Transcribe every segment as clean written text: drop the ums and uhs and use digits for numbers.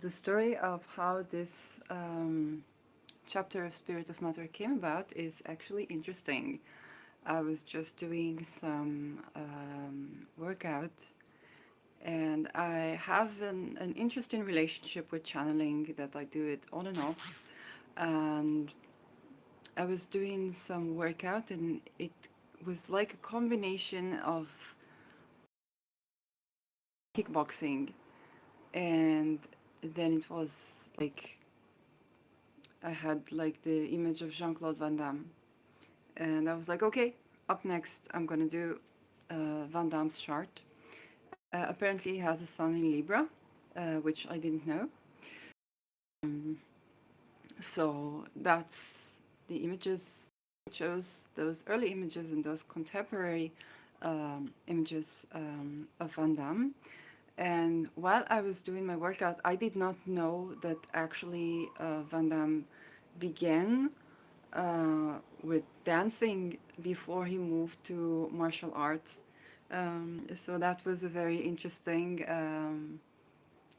The story of how this chapter of Spirit of Matter came about is actually interesting. I was just doing some workout, and I have an interesting relationship with channeling that I do it on and off. And I was doing some workout, and it was like a combination of kickboxing, and then it was like I had like the image of Jean Claude Van Damme, and I was like, okay, up next I'm gonna do Van Damme's chart. Apparently, he has a sun in Libra, which I didn't know. Um, so that's the images. Chose those early images and those contemporary images of Van Damme. And while I was doing my workout, I did not know that actually Van Damme began with dancing before he moved to martial arts. So that was a very interesting,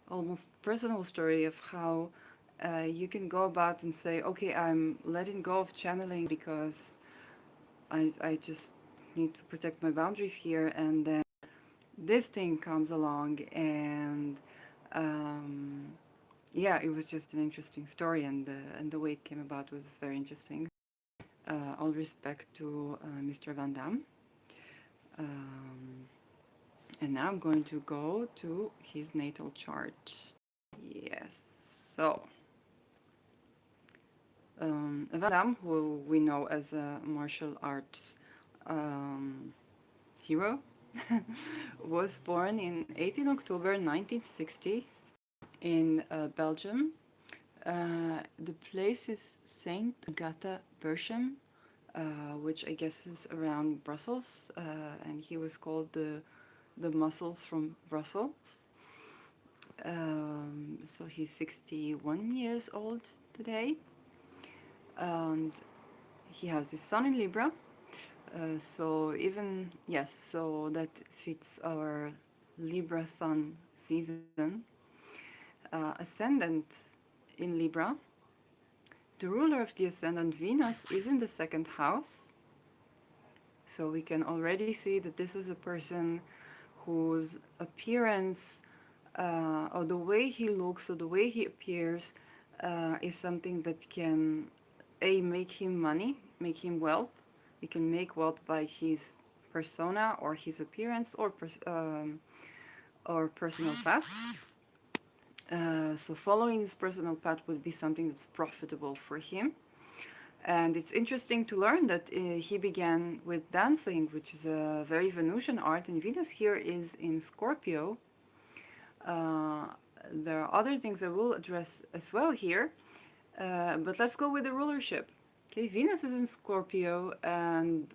almost personal story of how you can go about and say, okay, I'm letting go of channeling because I just need to protect my boundaries here. And then this thing comes along, and um, yeah, it was just an interesting story, and the way it came about was very interesting. All respect to Mr. Van Damme. Um, and now I'm going to go to his natal chart. Yes, so Van Damme, who we know as a martial arts um, hero, was born in 18 October 1960 in Belgium. The place is Saint Agatha Berchem, which I guess is around Brussels, and he was called the muscles from Brussels. So he's 61 years old today, and he has his sun in Libra. So even yes, so that fits our Libra sun season. Ascendant in Libra. The ruler of the ascendant Venus is in the second house. So we can already see that this is a person whose appearance or the way he looks or the way he appears is something that can make him money, make him wealth. He can make wealth by his persona or his appearance or personal path. So following his personal path would be something that's profitable for him. And it's interesting to learn that he began with dancing, which is a very Venusian art, and Venus here is in Scorpio. Uh, there are other things I will address as well here, but let's go with the rulership. Okay, Venus is in Scorpio, and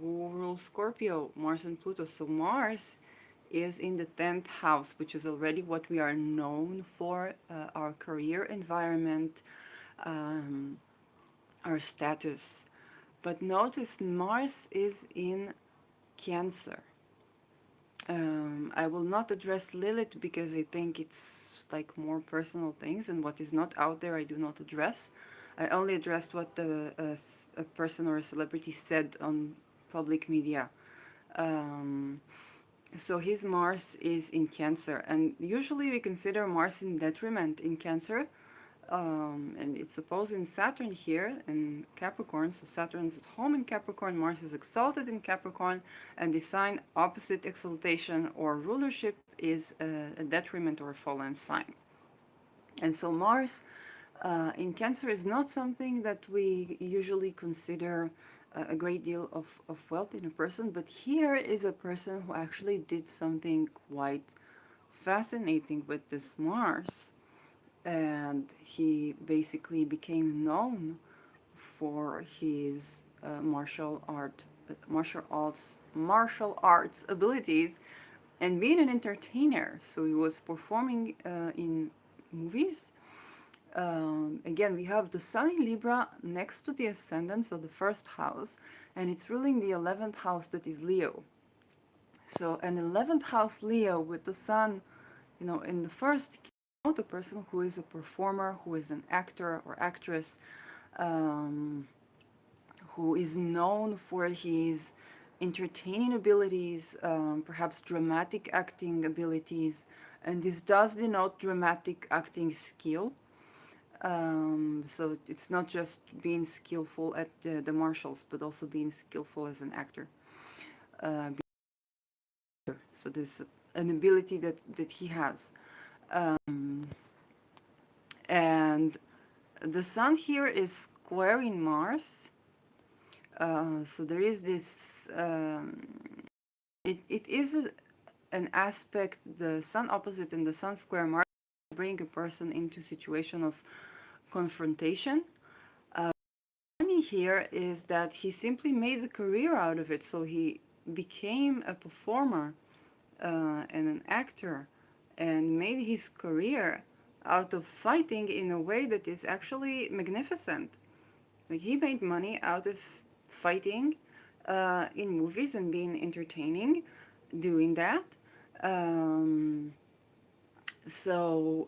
who rules Scorpio? Mars and Pluto. So Mars is in the 10th house, which is already what we are known for, our career environment, um, our status. But notice Mars is in Cancer. I will not address Lilith because I think it's like more personal things, and what is not out there I do not address. I only addressed what a person or a celebrity said on public media. Um, so his Mars is in Cancer, and usually we consider Mars in detriment in Cancer, and it's opposing Saturn here in Capricorn. So Saturn is at home in Capricorn, Mars is exalted in Capricorn, and the sign opposite exaltation or rulership is a detriment or a fallen sign. And so Mars in Cancer is not something that we usually consider a great deal of wealth in a person, but here is a person who actually did something quite fascinating with this Mars, and he basically became known for his martial arts abilities and being an entertainer. So he was performing in movies. Again, we have the Sun in Libra next to the ascendant, so the first house, and it's ruling the 11th house, that is Leo. So an 11th house Leo with the Sun, in the first the person who is a performer, who is an actor or actress, um, who is known for his entertaining abilities, perhaps dramatic acting abilities, and this does denote dramatic acting skill. So it's not just being skillful at the martials, but also being skillful as an actor. Uh, so there's an ability that he has. And the sun here is squaring Mars. So there is this, um, it is an aspect, the sun opposite and the sun square Mars bring a person into situation of confrontation. Funny here is that he simply made a career out of it. So he became a performer and an actor and made his career out of fighting in a way that is actually magnificent. Like he made money out of fighting in movies and being entertaining doing that. Um, so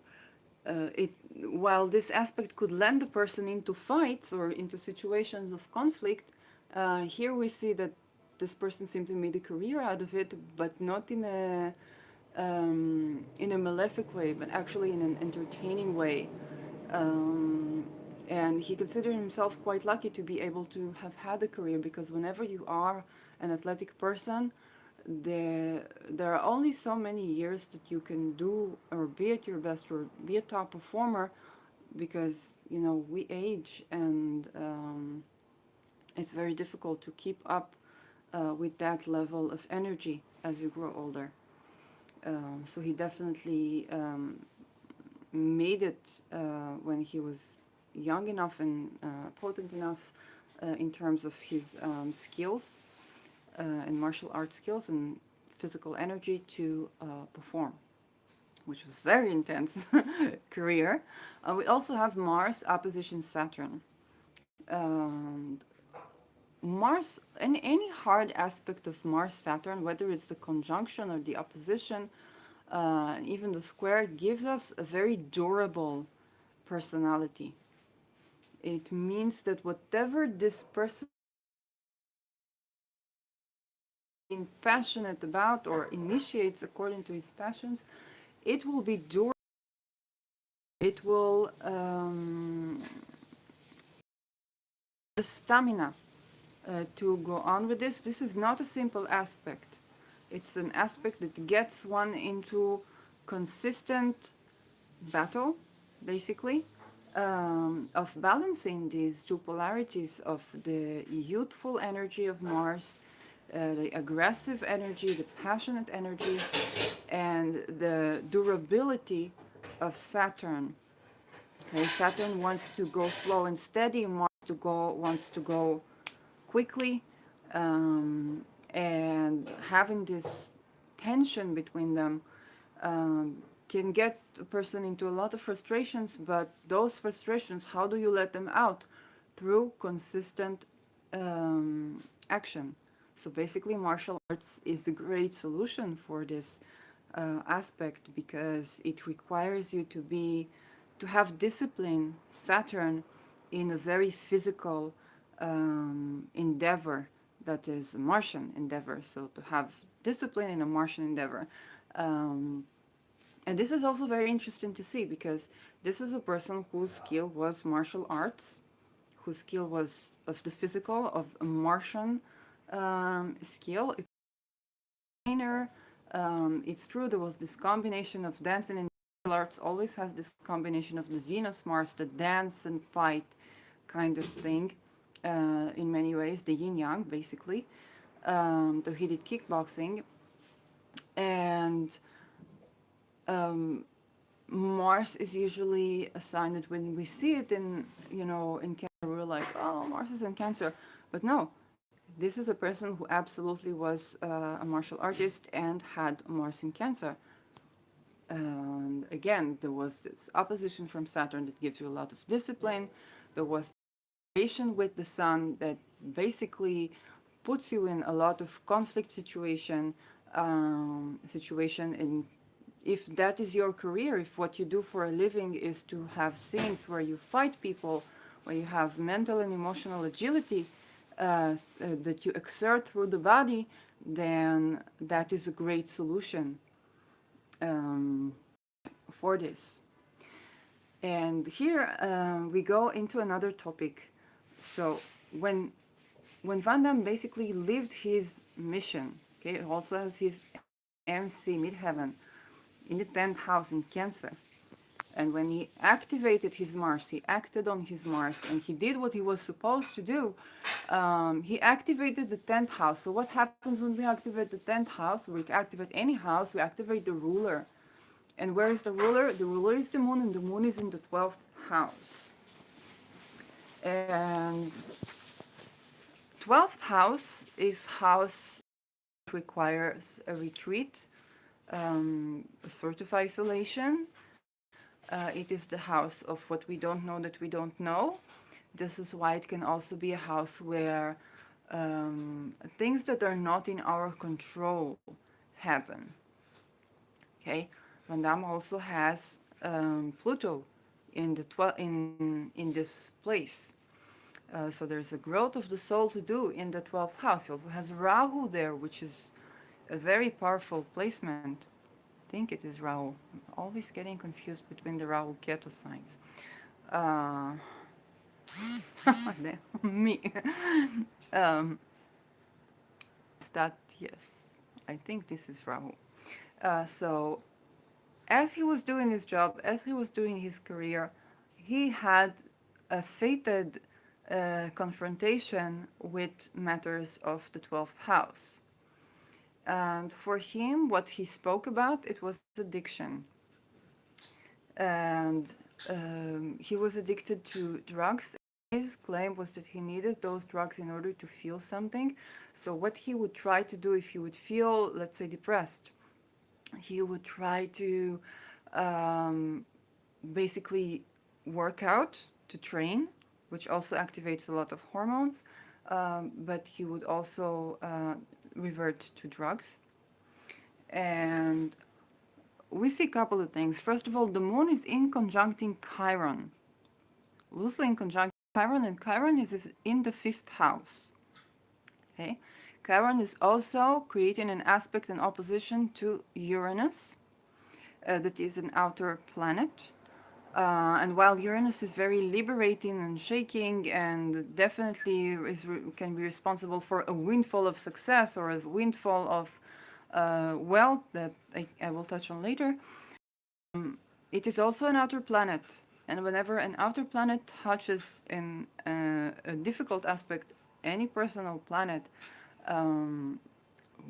it while this aspect could lend a person into fights or into situations of conflict, here we see that this person simply made a career out of it, but not in a malefic way, but actually in an entertaining way. Um, and he considered himself quite lucky to be able to have had a career, because whenever you are an athletic person, there are only so many years that you can do or be at your best or be a top performer, because we age, and it's very difficult to keep up with that level of energy as you grow older. So he definitely made it when he was young enough and potent enough in terms of his skills and martial arts skills and physical energy to perform, which was very intense career. We also have Mars opposition Saturn. Um, Mars, any hard aspect of Mars Saturn, whether it's the conjunction or the opposition, even the square, gives us a very durable personality. It means that whatever this person is passionate about or initiates according to his passions, it will be durable. It will the stamina to go on with this. This is not a simple aspect. It's an aspect that gets one into consistent battle, basically, of balancing these two polarities of the youthful energy of Mars, the aggressive energy, the passionate energy, and the durability of Saturn. Okay, Saturn wants to go slow and steady, and wants to go quickly, and having this tension between them can get a person into a lot of frustrations. But those frustrations, how do you let them out? Through consistent action. So basically, martial arts is a great solution for this aspect, because it requires you to have discipline, Saturn, in a very physical endeavor that is a Martian endeavor. So to have discipline in a Martian endeavor. Um, and this is also very interesting to see, because this is a person whose skill was martial arts, whose skill was of the physical, of a Martian skill. It's a trainer. It's true there was this combination of dancing and martial arts always has this combination of the Venus Mars, the dance and fight kind of thing, in many ways, the yin yang basically. So he did kickboxing, and Mars is usually a sign that when we see it in Cancer, we're like, oh, Mars is in Cancer. But no, this is a person who absolutely was a martial artist and had Mars in Cancer. And again, there was this opposition from Saturn that gives you a lot of discipline. There was relation with the Sun that basically puts you in a lot of conflict situation in if that is your career, if what you do for a living is to have scenes where you fight people, where you have mental and emotional agility that you exert through the body, then that is a great solution um, for this. And here we go into another topic. So when Van Damme basically lived his mission, okay, also has his MC Midheaven in the 10th house in Cancer. And when he activated his Mars, he acted on his Mars, and he did what he was supposed to do. He activated the 10th house. So what happens when we activate the 10th house? We activate any house, we activate the ruler. And where is the ruler? The ruler is the moon, and the moon is in the 12th house. And 12th house is house that requires a retreat, a sort of isolation. It is the house of what we don't know that we don't know. This is why it can also be a house where things that are not in our control happen. Okay, Van Damme also has Pluto in the in this place. So there's a growth of the soul to do in the 12th house. He also has Rahu there, which is a very powerful placement. I think it is Rahu. I'm always getting confused between the Rahu Ketu signs. Uh, me. um, is that, yes, I think this is Rahu. So as he was doing his job, as he was doing his career, he had a fated confrontation with matters of the 12th house. And for him, what he spoke about, it was addiction. And he was addicted to drugs. His claim was that he needed those drugs in order to feel something. So what he would try to do if he would feel, let's say, depressed, he would try to um, basically work out, to train, which also activates a lot of hormones, but he would also revert to drugs. And we see a couple of things. First of all, the moon is in conjuncting Chiron, loosely in conjunct Chiron, and Chiron is in the 5th house. Okay, Chiron is also creating an aspect in opposition to Uranus, that is an outer planet. And while Uranus is very liberating and shaking, and definitely can be responsible for a windfall of success or a windfall of wealth that I will touch on later, it is also an outer planet. And whenever an outer planet touches in a difficult aspect any personal planet, um,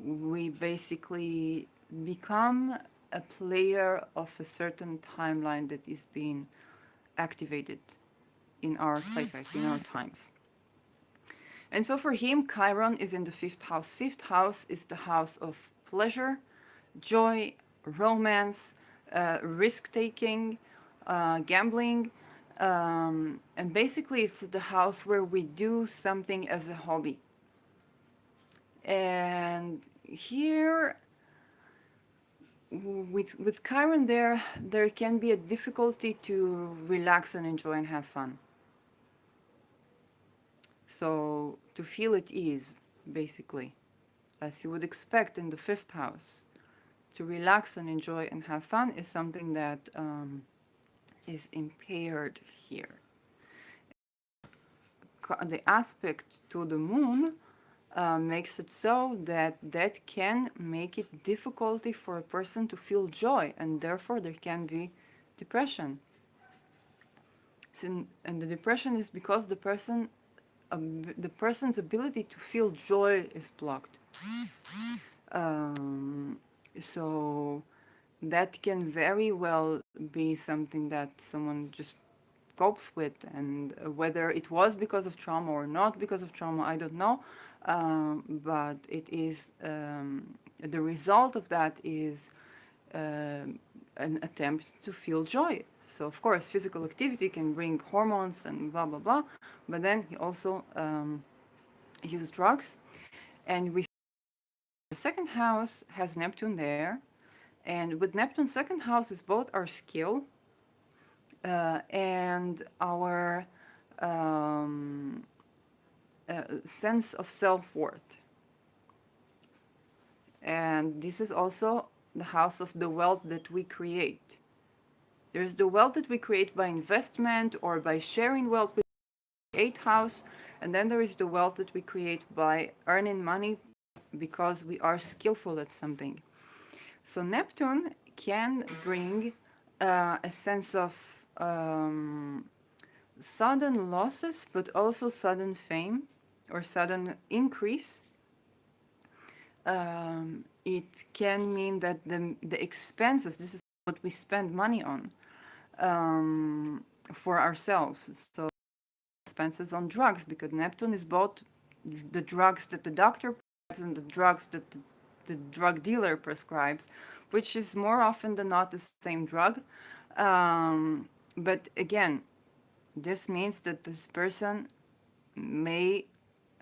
we basically become a player of a certain timeline that is being activated in our zeitgeist, in our times. And so for him, Chiron is in the 5th house. 5th house is the house of pleasure, joy, romance, risk taking, gambling. And basically, it's the house where we do something as a hobby. And here, with Chiron there can be a difficulty to relax and enjoy and have fun. So to feel at ease, basically, as you would expect in the 5th house, to relax and enjoy and have fun is something that is impaired here. The aspect to the moon makes it so that that can make it difficulty for a person to feel joy, and therefore there can be depression. And the depression is because the person's ability to feel joy is blocked. So that can very well be something that someone just copes with, and whether it was because of trauma or not because of trauma, I don't know. But it is the result of that is an attempt to feel joy. So of course, physical activity can bring hormones and blah blah blah, but then he also used drugs, and we the 2nd house has Neptune there, And with Neptune's second house is both our skill and our um, sense of self-worth. And this is also the house of the wealth that we create. There's the wealth that we create by investment or by sharing wealth with the eighth house, and then there is the wealth that we create by earning money because we are skillful at something. So Neptune can bring a sense of sudden losses, but also sudden fame or sudden increase. It can mean that the expenses, this is what we spend money on for ourselves. So expenses on drugs, because Neptune is both the drugs that the doctor prescribes and the drugs that the drug dealer prescribes, which is more often than not the same drug. But again, this means that this person may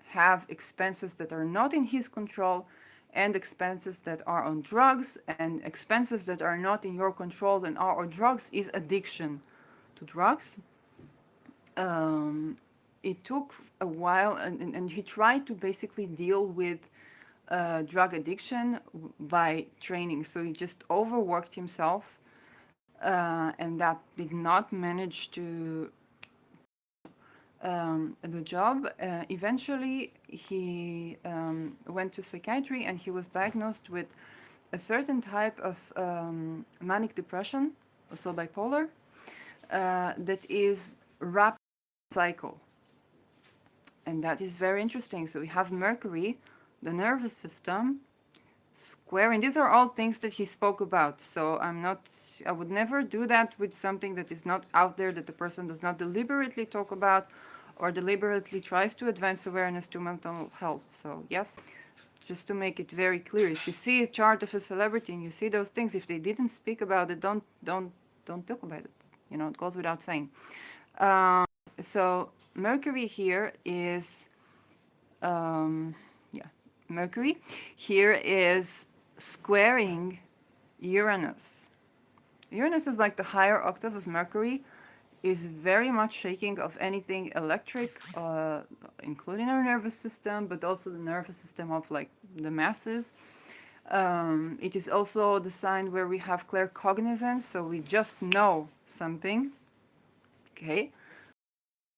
have expenses that are not in his control and expenses that are on drugs, and expenses that are not in your control and are on drugs is addiction to drugs. It took a while, and he tried to basically deal with drug addiction by training. So he just overworked himself, and that did not manage to the job. Eventually, he went to psychiatry and he was diagnosed with a certain type of manic depression, also bipolar, that is rapid cycle. And that is very interesting. So we have Mercury, the nervous system, square, and these are all things that he spoke about. So I would never do that with something that is not out there, that the person does not deliberately talk about or deliberately tries to advance awareness to mental health. So yes, just to make it very clear, if you see a chart of a celebrity and you see those things, if they didn't speak about it, don't talk about it. It goes without saying. So Mercury here is yeah, Mercury here is squaring Uranus. Uranus is like the higher octave of Mercury, is very much shaking of anything electric, including our nervous system, but also the nervous system of like the masses. It is also the sign where we have claircognizance, so we just know something. Okay,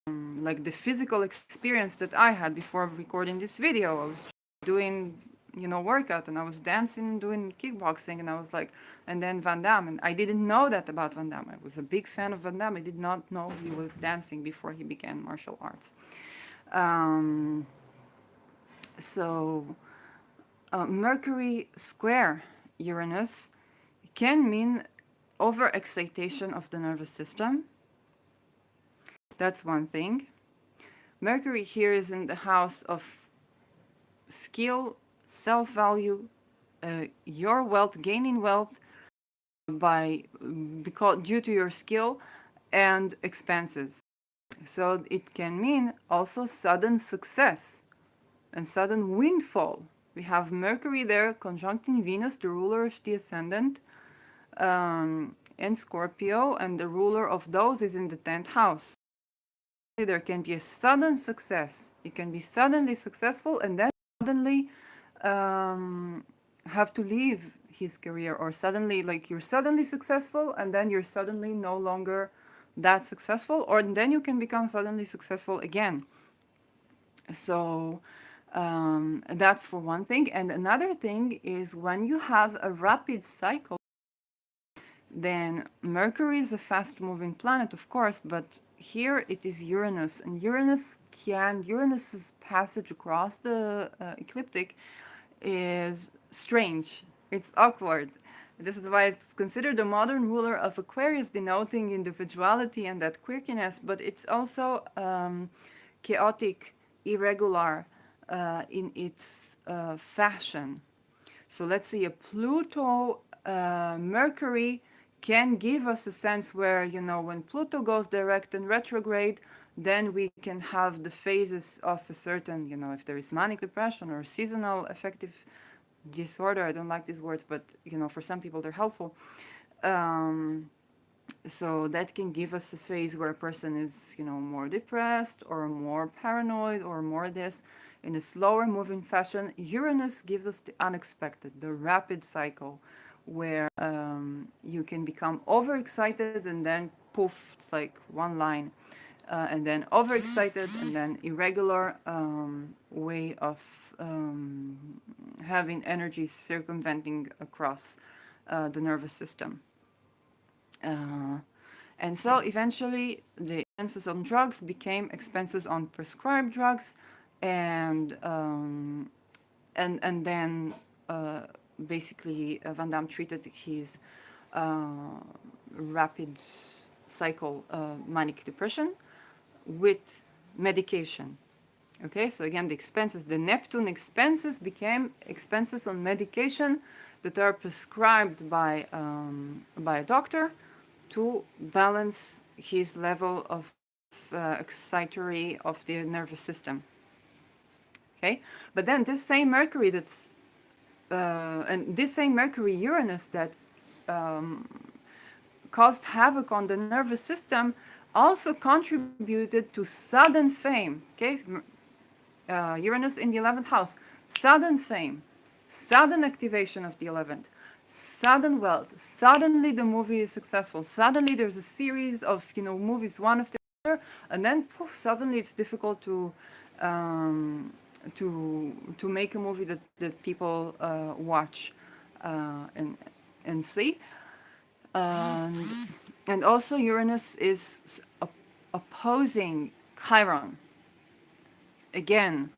like the physical experience that I had before recording this video. I was doing, workout, and I was dancing and doing kickboxing, and I was like, and then Van Damme, and I didn't know that about Van Damme. I was a big fan of Van Damme. I did not know he was dancing before he began martial arts. So Mercury square Uranus can mean overexcitation of the nervous system. That's one thing. Mercury here is in the house of skill, self-value, your wealth, gaining wealth due to your skill, and expenses. So it can mean also sudden success and sudden windfall. We have Mercury there conjuncting Venus, the ruler of the ascendant, and Scorpio, and the ruler of those is in the 10th house. There can be a sudden success. You can be suddenly successful and then suddenly have to leave his career, or suddenly, like, you're suddenly successful and then you're suddenly no longer that successful, or then you can become suddenly successful again. So that's for one thing. And another thing is when you have a rapid cycle, then Mercury is a fast-moving planet, of course, but here it is Uranus, and Uranus's passage across the ecliptic is strange. It's awkward. This is why it's considered the modern ruler of Aquarius, denoting individuality and that quirkiness, but it's also chaotic, irregular in its fashion. So let's see, a Pluto Mercury can give us a sense where, when Pluto goes direct and retrograde, then we can have the phases of a certain, if there is manic depression or seasonal affective disorder. I don't like these words, but for some people they're helpful. Um, so that can give us a phase where a person is, more depressed or more paranoid or more this. In a slower moving fashion, Uranus gives us the unexpected, the rapid cycle, where you can become overexcited and then poof, it's like one line, and then overexcited and then irregular way of having energy circumventing across the nervous system. Uh, and so eventually the expenses on drugs became expenses on prescribed drugs, and then uh, basically Van Damme treated his uh, rapid cycle manic depression with medication. Okay, so again, the expenses, the Neptune expenses became expenses on medication that are prescribed by a doctor to balance his level of excitatory of the nervous system. Okay, but then this same Mercury and this same Mercury Uranus that um, caused havoc on the nervous system also contributed to sudden fame. Okay, Uranus in the 11th house, sudden fame, sudden activation of the 11th, sudden wealth. Suddenly the movie is successful. Suddenly there's a series of movies one after another, and then poof, suddenly it's difficult um, to make a movie that people watch and see. And and also Uranus is opposing Chiron again.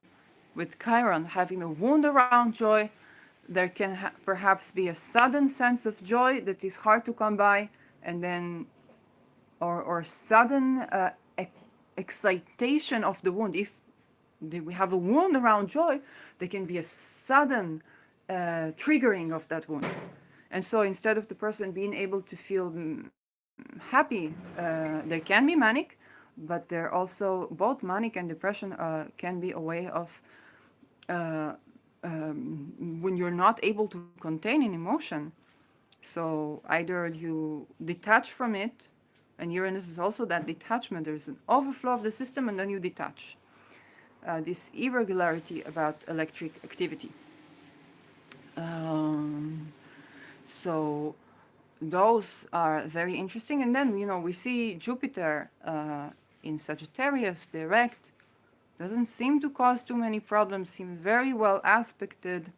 With Chiron having a wound around joy, there can perhaps be a sudden sense of joy that is hard to come by, and then, or sudden excitation of the wound. If we have a wound around joy, there can be a sudden triggering of that wound. And so instead of the person being able to feel happy, there can be manic, but there also, both manic and depression can be a way of uh, when you're not able to contain an emotion. So either you detach from it, and Uranus is also that detachment. There's an overflow of the system, and then you detach. This irregularity about electric activity. Um, so those are very interesting. And then, we see Jupiter in Sagittarius direct. Doesn't seem to cause too many problems, seems very well aspected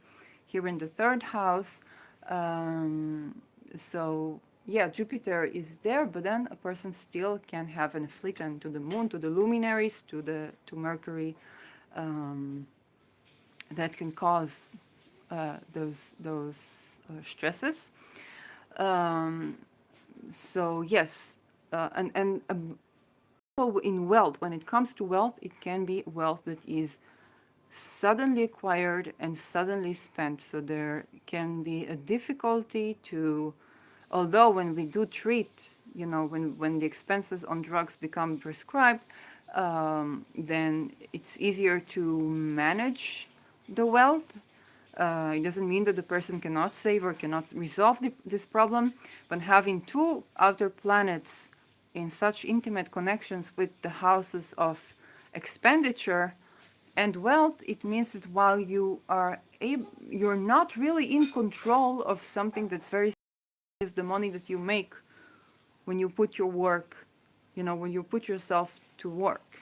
here in the third house. Um, so, yeah, Jupiter is there, but then a person still can have an affliction to the moon, to the luminaries, to Mercury, um, that can cause those stresses. Um, so yes, and so in wealth, when it comes to wealth, it can be wealth that is suddenly acquired and suddenly spent. So there can be a difficulty to, although when we do treat, when the expenses on drugs become prescribed, then it's easier to manage the wealth. It doesn't mean that the person cannot save or cannot resolve this problem, but having two outer planets in such intimate connections with the houses of expenditure and wealth, it means that while you're not really in control of something that's very is the money that you make when you put your work, when you put yourself to work.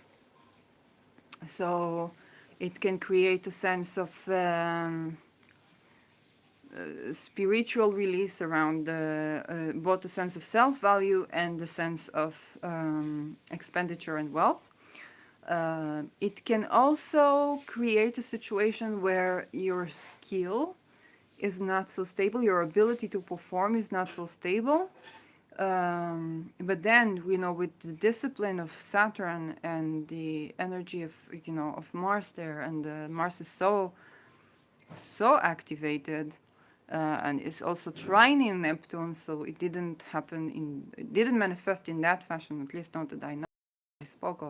So it can create a sense of spiritual release around both the sense of self-value and the sense of expenditure and wealth. It can also create a situation where your skill is not so stable, your ability to perform is not so stable. But then, with the discipline of Saturn and the energy of Mars there, and Mars is so activated, and is also trining Neptune, so it didn't manifest in that fashion, at least not that I know. I spoke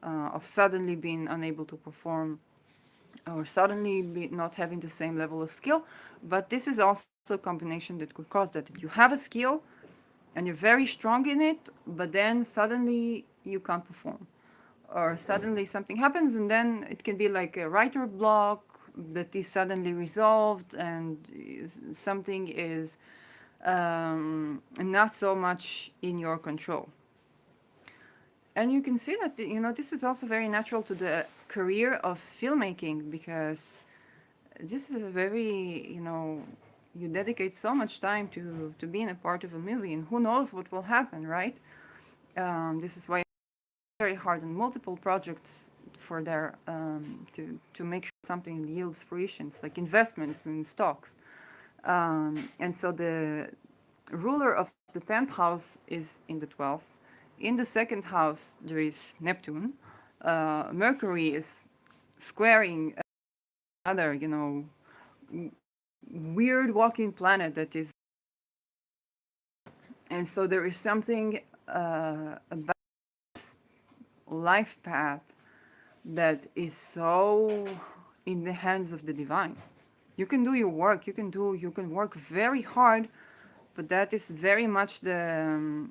of suddenly being unable to perform or suddenly not having the same level of skill. But this is also a combination that could cause that you have a skill and you're very strong in it, but then suddenly you can't perform, or suddenly something happens, and then it can be like a writer block that is suddenly resolved, and something is not so much in your control. And you can see that this is also very natural to the career of filmmaking, because this is a very, you dedicate so much time to being a part of a movie, and who knows what will happen, right? This is why it's very hard on multiple projects for their to make sure something yields fruition. It's like investment in stocks. And so the ruler of the 10th house is in the 12th. In the second house, there is Neptune. Mercury is squaring another, weird walking planet that is. And so there is something about life path that is so in the hands of the divine. You can do your work, you can work very hard, but that is very much the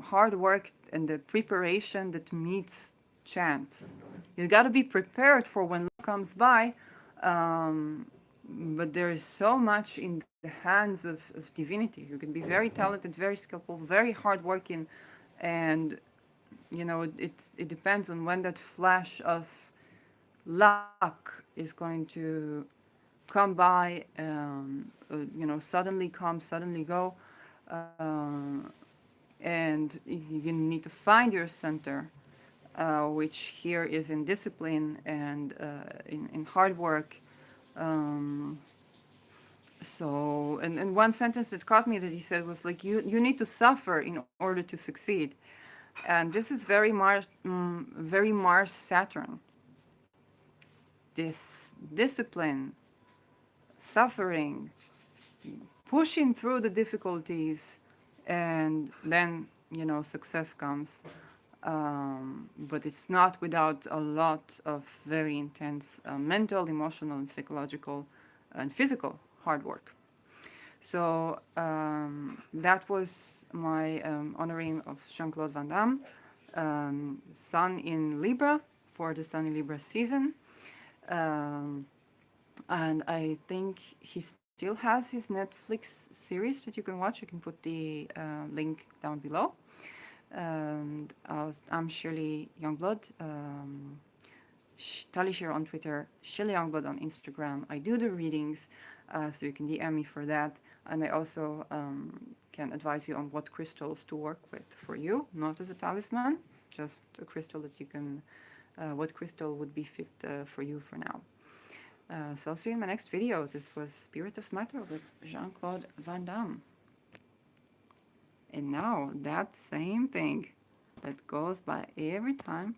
hard work and the preparation that meets chance. You got to be prepared for when luck comes by, but there is so much in the hands of divinity. You can be very talented, very skillful, very hardworking, and it depends on when that flash of luck is going to come by, suddenly come, suddenly go, and you need to find your center, which here is in discipline and in hard work. Um, and one sentence that caught me that he said was like, you need to suffer in order to succeed. And this is very Mars Saturn. This discipline, suffering, pushing through the difficulties, and then success comes. But it's not without a lot of very intense mental, emotional, and psychological and physical hard work. So that was my honoring of Jean Claude Van Damme, Sun in Libra for the Sun in Libra season. Um, and I think he still has his Netflix series that you can watch. You can put the link down below. And I'm Shirley Youngblood, Talishir on Twitter, Shirley Youngblood on Instagram. I do the readings, so you can DM me for that. And I also can advise you on what crystals to work with for you, not as a talisman, just a crystal that you can, what crystal would be fit for you for now. So I'll see you in my next video. This was Spirit of Matter with Jean Claude Van Damme. And now that same thing that goes by every time,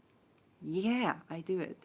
yeah, I do it.